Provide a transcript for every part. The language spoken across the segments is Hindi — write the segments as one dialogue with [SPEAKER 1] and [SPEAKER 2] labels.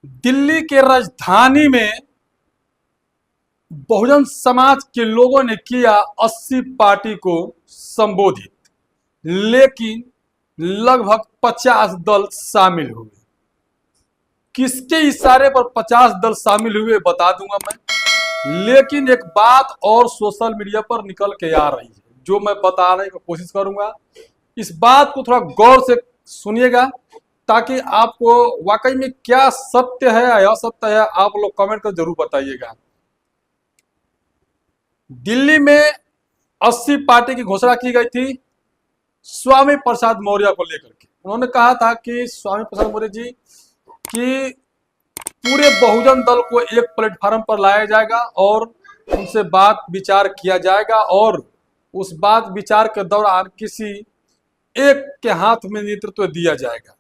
[SPEAKER 1] दिल्ली के राजधानी में बहुजन समाज के लोगों ने किया 80 पार्टी को संबोधित, लेकिन लगभग 50 दल शामिल हुए। किसके इशारे पर 50 दल शामिल हुए बता दूंगा मैं, लेकिन एक बात और सोशल मीडिया पर निकल के आ रही है जो मैं बताने की कोशिश करूंगा। इस बात को थोड़ा गौर से सुनिएगा ताकि आपको वाकई में क्या सत्य है या असत्य है, आप लोग कमेंट कर जरूर बताइएगा। दिल्ली में 80 पार्टी की घोषणा की गई थी स्वामी प्रसाद मौर्य को लेकर के। उन्होंने कहा था कि स्वामी प्रसाद मौर्य जी कि पूरे बहुजन दल को एक प्लेटफार्म पर लाया जाएगा और उनसे बात विचार किया जाएगा और उस बात विचार के दौरान किसी एक के हाथ में नेतृत्व दिया जाएगा।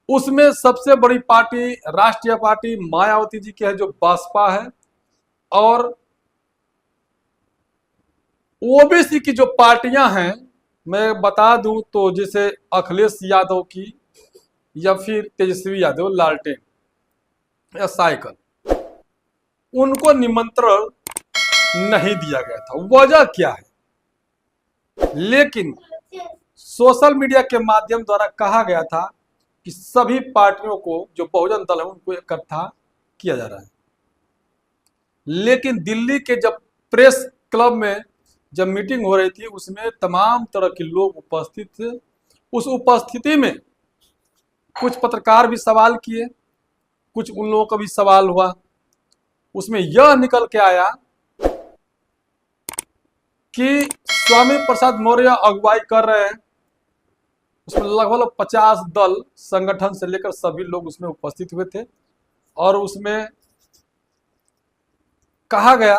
[SPEAKER 1] उसमें सबसे बड़ी पार्टी राष्ट्रीय पार्टी मायावती जी की है जो बसपा है, और ओबीसी की जो पार्टियां हैं मैं बता दूं तो जैसे अखिलेश यादव की या फिर तेजस्वी यादव लालटेन या साइकिल, उनको निमंत्रण नहीं दिया गया था। वजह क्या है? लेकिन सोशल मीडिया के माध्यम द्वारा कहा गया था कि सभी पार्टियों को जो बहुजन दल है उनको इकट्ठा किया जा रहा है। लेकिन दिल्ली के जब प्रेस क्लब में जब मीटिंग हो रही थी उसमें तमाम तरह के लोग उपस्थित थे। उस उपस्थिति में कुछ पत्रकार भी सवाल किए, कुछ उन लोगों का भी सवाल हुआ। उसमें यह निकल के आया कि स्वामी प्रसाद मौर्य अगुवाई कर रहे हैं। उसमें लगभग 50 दल संगठन से लेकर सभी लोग उसमें उपस्थित हुए थे और उसमें कहा गया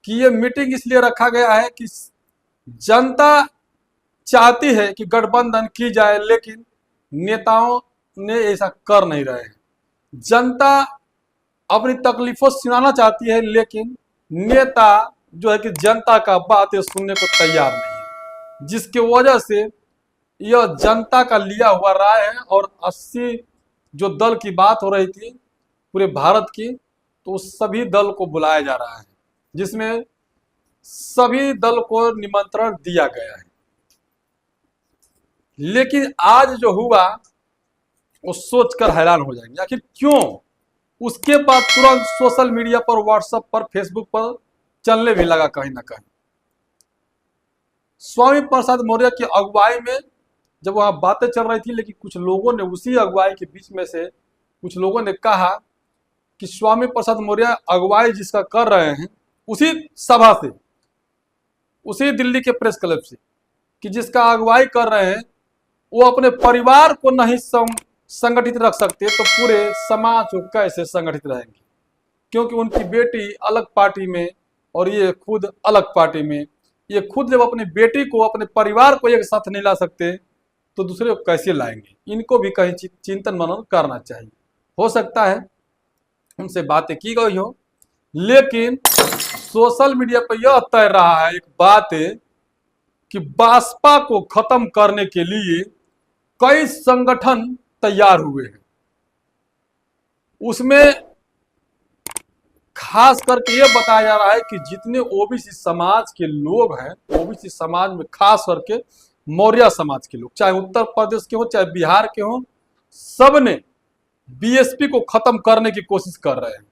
[SPEAKER 1] कि यह मीटिंग इसलिए रखा गया है कि जनता चाहती है कि गठबंधन की जाए, लेकिन नेताओं ने ऐसा कर नहीं रहे हैं। जनता अपनी तकलीफों सुनाना चाहती है, लेकिन नेता जो है कि जनता का बातें सुनने को तैयार नहीं है, जिसकी वजह से यह जनता का लिया हुआ राय है। और 80 जो दल की बात हो रही थी पूरे भारत की, तो उस सभी दल को बुलाया जा रहा है जिसमें सभी दल को निमंत्रण दिया गया है। लेकिन आज जो हुआ वो सोचकर हैरान हो जाएंगे, आखिर क्यों? उसके बाद तुरंत सोशल मीडिया पर, व्हाट्सएप पर, फेसबुक पर चलने भी लगा कहीं ना कहीं। स्वामी प्रसाद मौर्य की अगुवाई में जब वहां बातें चल रही थी, लेकिन कुछ लोगों ने उसी अगुवाई के बीच में से कुछ लोगों ने कहा कि स्वामी प्रसाद मौर्य अगुवाई जिसका कर रहे हैं उसी सभा से, उसी दिल्ली के प्रेस क्लब से, कि जिसका अगुवाई कर रहे हैं वो अपने परिवार को नहीं संगठित रख सकते तो पूरे समाज को कैसे संगठित रहेंगे? क्योंकि उनकी बेटी अलग पार्टी में और ये खुद अलग पार्टी में। ये खुद जब अपनी बेटी को, अपने परिवार को एक साथ नहीं ला सकते तो दूसरे को कैसे लाएंगे? इनको भी कहीं चिंतन मनन करना चाहिए। हो सकता है उनसे बातें की गई हो, लेकिन सोशल मीडिया पर यह तैर रहा है एक बात कि बसपा को खत्म करने के लिए कई संगठन तैयार हुए हैं। उसमें खास करके ये बताया जा रहा है कि जितने ओबीसी समाज के लोग हैं, ओबीसी समाज में खास करके मौर्य समाज के लोग, चाहे उत्तर प्रदेश के हो चाहे बिहार के हो, सब ने बीएसपी को खत्म करने की कोशिश कर रहे हैं।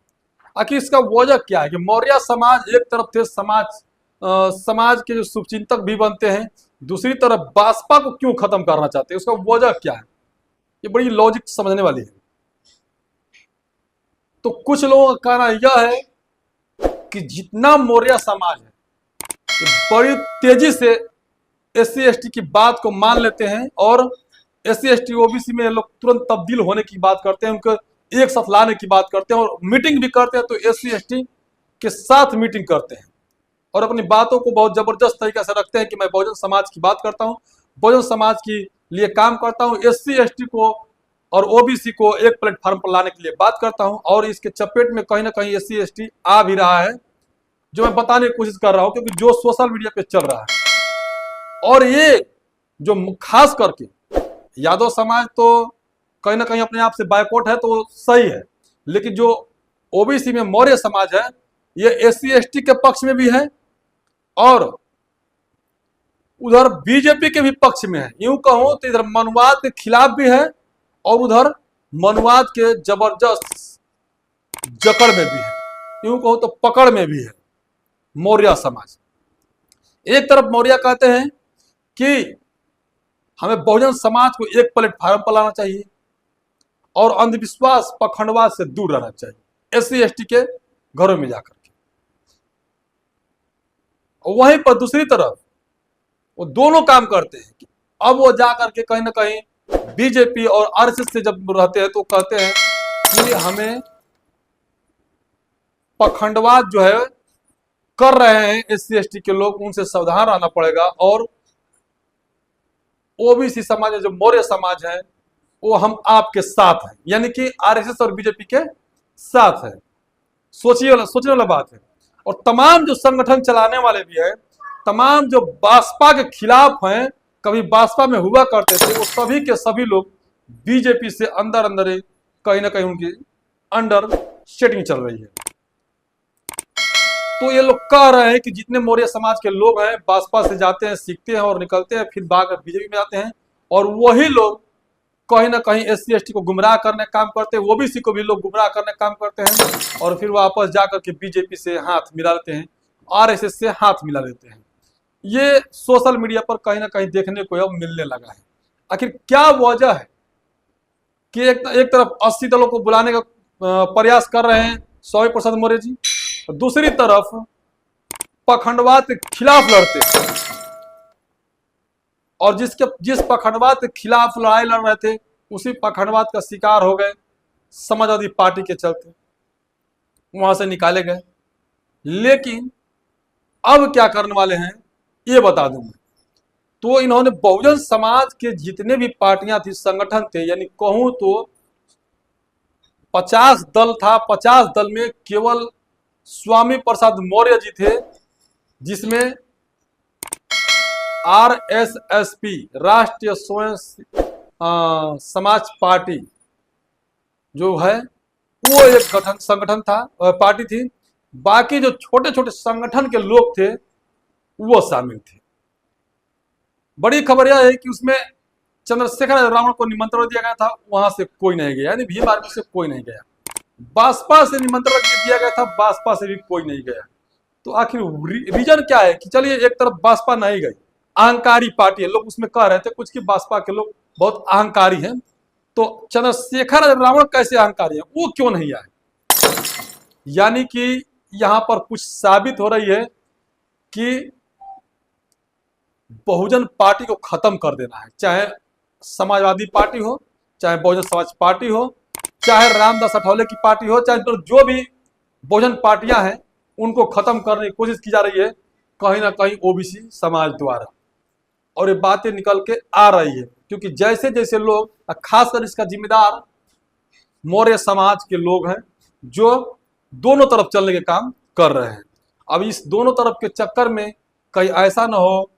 [SPEAKER 1] आखिर इसका वजह क्या है कि मौर्य समाज एक तरफ थे, समाज के जो शुभचिंतक भी बनते हैं, दूसरी तरफ बसपा को क्यों खत्म करना चाहते हैं? उसका वजह क्या है? ये बड़ी लॉजिक समझने वाली है। तो कुछ लोगों का कहना यह है कि जितना मौर्य समाज है ये बड़ी तेजी से एससी एसटी की बात को मान लेते हैं और एससी एसटी ओबीसी में लोग तुरंत तब्दील होने की बात करते हैं, उनको एक साथ लाने की बात करते हैं और मीटिंग भी करते हैं तो एससी एसटी के साथ मीटिंग करते हैं और अपनी बातों को बहुत जबरदस्त तरीके से रखते हैं कि मैं बहुजन समाज की बात करता हूँ, बहुजन समाज के लिए काम करता हूँ, एससी एसटी को और ओबीसी को एक प्लेटफॉर्म पर लाने के लिए बात करता हूं। और इसके चपेट में कहीं ना कहीं एससी एसटी आ भी रहा है, जो मैं बताने की कोशिश कर रहा हूं, क्योंकि जो सोशल मीडिया पे चल रहा है। और ये जो खास करके यादव समाज तो कहीं ना कहीं अपने आप से बायकॉट है तो सही है, लेकिन जो ओबीसी में मौर्य समाज है ये एससी एसटी के पक्ष में भी है और उधर बीजेपी के भी पक्ष में है। यूं कहूं तो इधर मनुवाद के खिलाफ भी है और उधर मनुवाद के जबरदस्त जकड़ में भी है, यूं कहूं तो पकड़ में भी है मौर्य समाज। एक तरफ मौर्य कहते हैं कि हमें बहुजन समाज को एक प्लेटफार्म पर लाना चाहिए और अंधविश्वास पखंडवाद से दूर रहना चाहिए एससी एसटी के घरों में जाकर के। वहीं पर दूसरी तरफ वो दोनों काम करते हैं कि अब वो जाकर के कहीं ना कहीं बीजेपी और आरएसएस से जब रहते हैं तो कहते हैं कि हमें पखंडवाद जो है कर रहे हैं एससी एसटी के लोग, उनसे सावधान रहना पड़ेगा और ओबीसी समाज जो मौर्य समाज है वो हम आपके साथ हैं, यानी कि आरएसएस और बीजेपी के साथ है। सोचने वाला बात है। और तमाम जो संगठन चलाने वाले भी हैं, तमाम जो बासपा के खिलाफ हैं, कभी बासपा में हुआ करते थे, वो सभी के सभी लोग बीजेपी से अंदर अंदर ही कहीं ना कहीं उनकी अंडर सेटिंग चल रही है। तो ये लोग कह रहे हैं कि जितने मौर्य समाज के लोग हैं बासपा से जाते हैं, सीखते हैं और निकलते हैं, फिर भाग बीजेपी में आते हैं और वही लोग कहीं ना कहीं एससी एसटी को गुमराह करने का काम करते हैं, ओबीसी को भी लोग गुमराह करने का काम करते हैं और फिर वापस जाकर के बीजेपी से हाथ मिला लेते हैं, आरएसएस से हाथ मिला लेते हैं। ये सोशल मीडिया पर कहीं ना कहीं देखने को अब मिलने लगा है। आखिर क्या वजह है कि एक तरफ 80 दलों को बुलाने का प्रयास कर रहे हैं स्वामी प्रसाद मौर्य जी, दूसरी तरफ पखंडवाद के खिलाफ लड़ते हैं और जिस पखंडवाद के खिलाफ लड़ाई लड़ रहे थे उसी पखंडवाद का शिकार हो गए समाजवादी पार्टी के चलते, वहां से निकाले गए। लेकिन अब क्या करने वाले हैं ये बता दूं मैं। तो इन्होंने बहुजन समाज के जितने भी पार्टियां थी, संगठन थे, यानी कहूं तो 50 दल था, 50 दल में केवल स्वामी प्रसाद मौर्य जी थे जिसमें आरएसएसपी राष्ट्रीय स्वयं समाज पार्टी जो है वो एक संगठन था, पार्टी थी। बाकी जो छोटे छोटे संगठन के लोग थे वो शामिल थे। बड़ी खबर यह है कि उसमें चंद्रशेखर रावण को निमंत्रण दिया गया था, वहां से कोई नहीं गया, यानी भीम आर्मी से कोई नहीं गया। बासपा से निमंत्रण दिया गया था, बासपा से भी कोई नहीं गया। तो आखिर रीजन क्या है कि चलिए एक तरफ बासपा नहीं गई, अहंकारी पार्टी है, लोग उसमें कह रहे थे कुछ कि बासपा के लोग बहुत अहंकारी हैं, तो चंद्रशेखर रावण कैसे अहंकारी है, वो क्यों नहीं आए। यानी कि यहां पर कुछ साबित हो रही है कि बहुजन पार्टी को खत्म कर देना है, चाहे समाजवादी पार्टी हो, चाहे बहुजन समाज पार्टी हो, चाहे रामदास अठावले की पार्टी हो, चाहे जो भी बहुजन पार्टियां हैं उनको खत्म करने की कोशिश की जा रही है कहीं ना कहीं ओबीसी समाज द्वारा। और ये बातें निकल के आ रही है क्योंकि जैसे जैसे लोग, खासकर इसका जिम्मेदार मौर्य समाज के लोग हैं जो दोनों तरफ चलने के काम कर रहे हैं। अब इस दोनों तरफ के चक्कर में कहीं ऐसा ना हो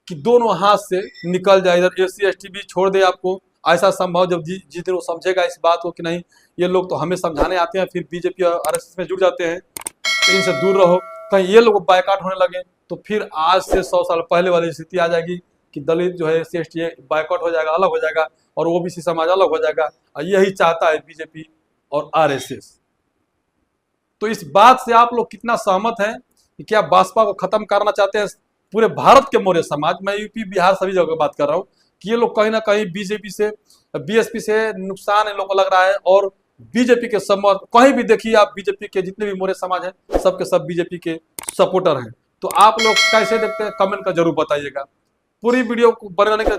[SPEAKER 1] कि दोनों हाथ से निकल जाए, इधर एससी एसटी भी छोड़ दे आपको। ऐसा संभव जब जिस दिन वो समझेगा इस बात को कि नहीं ये लोग तो हमें समझाने आते हैं, फिर बीजेपी और आरएसएस में जुड़ जाते हैं, तो इनसे दूर रहो, कहीं ये लोग बायकॉट होने लगे तो फिर आज से 100 साल पहले वाली स्थिति आ जाएगी कि दलित जो है एससी एसटी बायकॉट हो जाएगा, अलग हो जाएगा और ओबीसी समाज अलग हो जाएगा। और यही चाहता है बीजेपी और आरएसएस। तो इस बात से आप लोग कितना सहमत हैं कि क्या बासपा को खत्म करना चाहते हैं पूरे भारत के मौर्य समाज, मैं यूपी बिहार सभी जगह बात कर रहा हूँ, कि ये लोग कहीं ना कहीं बीजेपी से बीएसपी से नुकसान इन लोगों को लग रहा है और बीजेपी के समर्थ, कहीं भी देखिए आप बीजेपी के जितने भी मौर्य समाज हैं सबके सब बीजेपी के सपोर्टर हैं। तो आप लोग कैसे देखते हैं कमेंट का जरूर बताइएगा। पूरी वीडियो को बनाने के